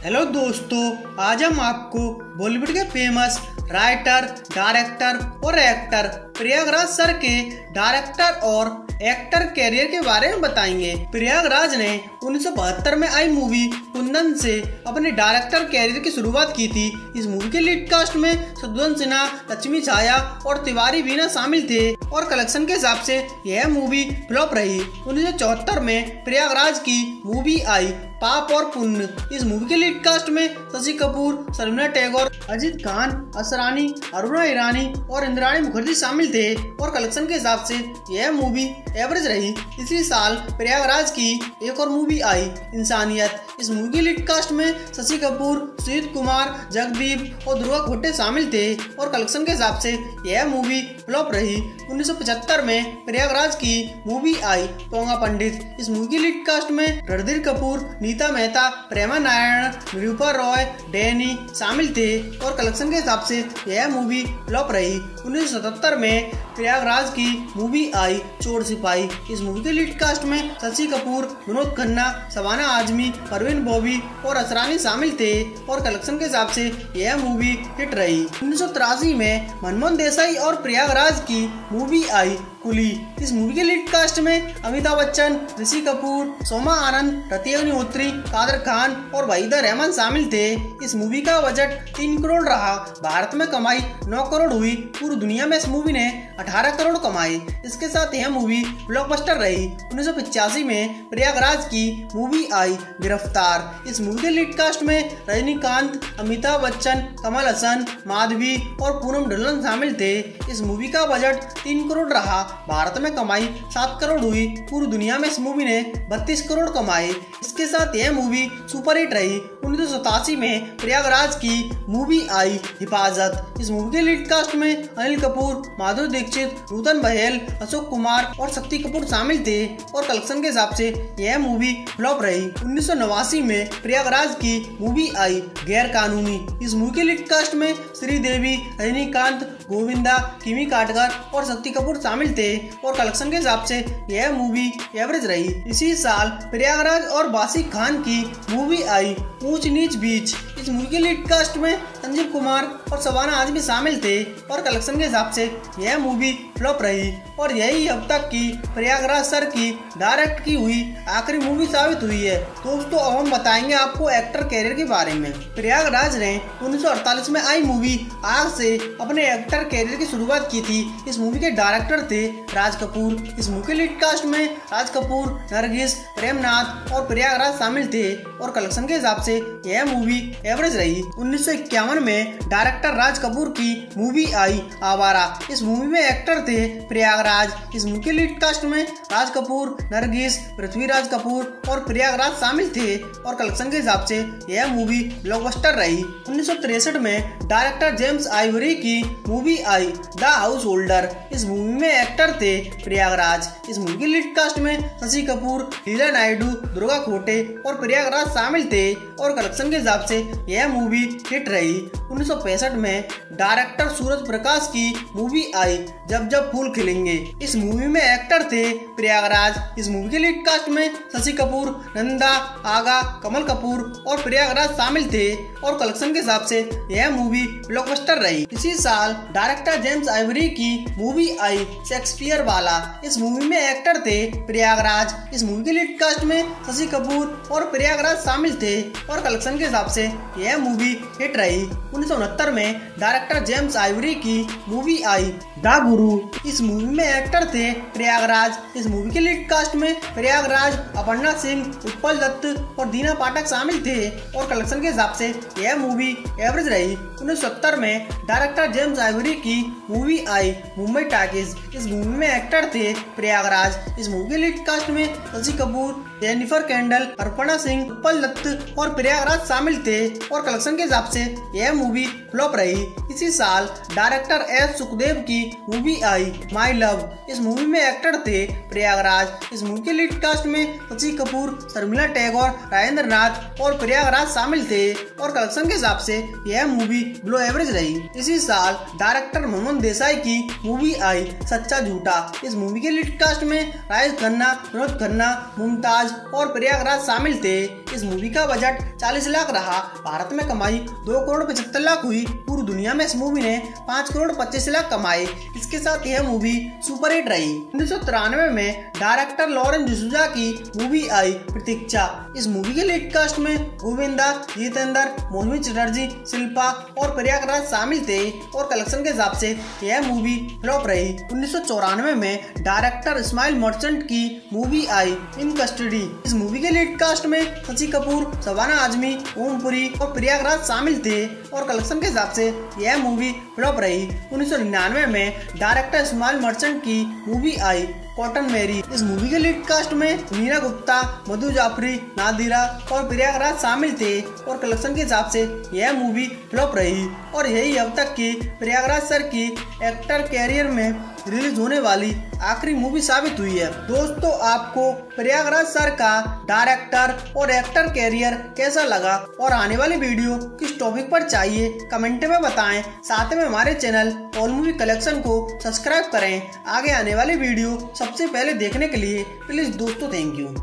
Hello दोस्तों, आज हम आपको बॉलीवुड के फेमस राइटर, डायरेक्टर और एक्टर प्रयागराज सर के डायरेक्टर और एक्टर कैरियर के बारे में बताएंगे। प्रयागराज ने 1972 में आई मूवी कुंदन से अपने डायरेक्टर कैरियर की शुरुआत की थी। इस मूवी के लीड कास्ट में शत्रुघ्न सिन्हा, लक्ष्मी छाया और तिवारी वीना शामिल थे और कलेक्शन के हिसाब से यह मूवी फ्लॉप रही। 1974 में प्रयागराज की मूवी आई पाप और पुण्य। इस मूवी के लीड कास्ट में शशि कपूर, शर्मिला टैगोर, अजीत खान, असरानी, अरुणा ईरानी और इंद्राणी मुखर्जी शामिल थे और कलेक्शन के हिसाब से यह मूवी एवरेज रही। इसी साल प्रयागराज की एक और मूवी आई इंसानियत। इस मूवी के लीड कास्ट में शशि कपूर, सुजीत कुमार, जगदीप और ध्रुवा खोटे शामिल थे और कलेक्शन के हिसाब से यह मूवी फ्लॉप रही। 1975 में प्रयागराज की मूवी आई पोंगा पंडित। इस मूवी के लीड कास्ट में रणधीर कपूर, नीता मेहता, प्रेमा नारायण, निरूपा रॉय, डैनी शामिल थे और कलेक्शन के हिसाब से यह मूवी फ्लॉप रही। 1977 में प्रयागराज की मूवी आई चोर सिपाही। इस मूवी के लीड कास्ट में शशि कपूर, विनोद खन्ना, शबाना आजमी, परवीन बॉबी और असरानी शामिल थे और कलेक्शन के हिसाब से यह मूवी हिट रही। 1983 में मनमोहन देसाई और प्रयागराज की मूवी आई कुली। इस मूवी के लीड कास्ट में अमिताभ बच्चन, ऋषि कपूर, सोमा आनंद, रतिया अग्निहोत्री, कादर खान और वहीदा रहमान शामिल थे। इस मूवी का बजट 3 करोड़ रहा। भारत में कमाई 9 करोड़ हुई। पूरी दुनिया में इस मूवी ने 18 करोड़ कमाए। इसके साथ यह मूवी ब्लॉकबस्टर रही। 1985 में प्रयागराज की मूवी आई गिरफ्तार। इस मूवी के लीड कास्ट में रजनीकांत, अमिताभ बच्चन, कमल हसन, माधवी और पूनम ढिल्लन शामिल थे। इस मूवी का बजट 3 करोड़ रहा। भारत में कमाई 7 करोड़ हुई। पूरी दुनिया में इस मूवी ने 32 करोड़ कमाए। इसके साथ यह मूवी सुपरहिट रही। 1987 में प्रयागराज की मूवी आई हिफाजत। इस मूवी के लीड कास्ट में अनिल कपूर, माधुरी दीक्षित, नूतन बहेल, अशोक कुमार और शक्ति कपूर शामिल थे और कलेक्शन के हिसाब से यह मूवी फ्लॉप रही। 1989 में प्रयागराज की मूवी आई गैर कानूनी। इस मूवी के लीड कास्ट में श्रीदेवी, रजनीकांत, गोविंदा, किमी काटकर और शक्ति कपूर शामिल थे और कलेक्शन के हिसाब से यह मूवी एवरेज रही। इसी साल प्रयागराज और बासी खान की मूवी आई ऊंच नीच बीच। इस मूवी के लीड कास्ट में संजीव कुमार और शबाना आजमी शामिल थे और कलेक्शन के हिसाब से यह मूवी फ्लॉप रही और यही अब तक की प्रयागराज सर की डायरेक्ट की हुई आखिरी मूवी साबित हुई है। दोस्तों, अब हम बताएंगे आपको एक्टर कैरियर के बारे में। प्रयागराज ने 1948 में आई मूवी आग से अपने एक्टर कैरियर की शुरुआत की थी। इस मूवी के डायरेक्टर थे राज कपूर। इस मूवी के लीड कास्ट में राज कपूर, नरगिस, प्रेमनाथ और प्रयागराज शामिल थे और कलेक्शन के हिसाब से यह मूवी एवरेज रही। 1951 में डायरेक्टर राज कपूर की मूवी आई आवारा। इस मूवी में एक्टर थे प्रयागराज। इस मूवी के लीड कास्ट में राज कपूर, नरगिस, पृथ्वीराज कपूर और प्रयागराज शामिल थे और कलेक्शन के हिसाब से यह मूवी ब्लॉकबस्टर रही। 1963 में डायरेक्टर जेम्स आइवरी की movie I the house holder. इस मूवी में एक्टर थे प्रयागराज। इस मूवी के लीड कास्ट में शशि कपूर, लीला नायडू, दुर्गा खोटे और प्रयागराज शामिल थे और कलेक्शन के हिसाब से यह मूवी हिट रही। 1965 में डायरेक्टर सूरज प्रकाश की मूवी आई जब जब फूल खिलेंगे। इस मूवी में एक्टर थे प्रयागराज। इस मूवी के लीड कास्ट में शशि कपूर, नंदा, आगा, कमल कपूर और प्रयागराज शामिल थे और कलेक्शन के हिसाब से यह मूवी ब्लॉकबस्टर रही। इसी साल डायरेक्टर जेम्स आइवरी की मूवी आई शेक्सपियर वाला। इस मूवी में एक्टर थे प्रयागराज। इस मूवी के लीड कास्ट में शशि कपूर और प्रयागराज शामिल थे और कलेक्शन के हिसाब से यह मूवी हिट रही। 1969 में डायरेक्टर जेम्स आइवरी की मूवी आई द गुरु। इस मूवी में एक्टर थे प्रयागराज। इस मूवी के लीड कास्ट में प्रयागराज, अपर्णा सिंह, उत्पल दत्त और दीना पाठक शामिल थे और कलेक्शन के हिसाब से यह मूवी एवरेज रही। 1970 में डायरेक्टर जेम्स आइवरी की मूवी आई मुंबई टॉकीज। इस मूवी में एक्टर थे प्रयागराज। इस मूवी के लीड कास्ट में शशि कपूर, जेनिफर कैंडल, अर्पणा सिंह, उत्पल दत्त और प्रयागराज शामिल थे और कलेक्शन के हिसाब से यह मूवी फ्लॉप रही। इसी साल डायरेक्टर एस सुखदेव की मूवी आई माई लव। इस मूवी में एक्टर थे प्रयागराज। इस मूवी के लीड कास्ट में शशि कपूर, शर्मिला टैगोर, राजेंद्र नाथ और प्रयागराज शामिल थे और कलेक्शन के हिसाब से यह मूवी बिलो एवरेज रही। इसी साल डायरेक्टर मनमोहन देसाई की मूवी आई सच्चा झूठा। इस मूवी के लीड कास्ट में राजेश खन्ना, विनोद खन्ना, मुमताज और प्रयागराज शामिल थे। इस मूवी का बजट 40 लाख रहा। भारत में कमाई 2 करोड़ 75 लाख हुई। पूरी दुनिया में इस मूवी ने 5 करोड़ 25 लाख कमाए। इसके साथ यह मूवी सुपरहिट रही। 1993 में डायरेक्टर लॉरेंस डिसूजा की मूवी आई प्रतीक्षा। इस मूवी के लीड कास्ट में गोविंदा, जितेंद्र, मौसमी चटर्जी, शिल्पा और प्रयागराज शामिल थे और कलेक्शन के हिसाब से यह मूवी फ्लॉप रही। 1994 में डायरेक्टर इस्माइल मर्चेंट की मूवी आई इन कस्टडी। इस मूवी के लीड कास्ट में शशि कपूर, शबाना आजमी, ओमपुरी और प्रयागराज शामिल थे और कलेक्शन के हिसाब से यह मूवी फ्लॉप रही। 1999 में डायरेक्टर इस्माइल मर्चेंट की मूवी आई कॉटन मैरी। इस मूवी के लीड कास्ट में मीना गुप्ता, मधु जाफरी, नादिरा और प्रयागराज शामिल थे और कलेक्शन के हिसाब से यह मूवी फ्लॉप रही और यही अब तक की प्रयागराज सर की एक्टर कैरियर में रिलीज होने वाली आखिरी मूवी साबित हुई है। दोस्तों, आपको प्रयागराज सर का डायरेक्टर और एक्टर कैरियर कैसा लगा और आने वाली वीडियो किस टॉपिक पर चाहिए कमेंट में बताएं। साथ में हमारे चैनल ऑल मूवी कलेक्शन को सब्सक्राइब करें। आगे आने वाली वीडियो सबसे पहले देखने के लिए प्लीज दोस्तों थैंक यू।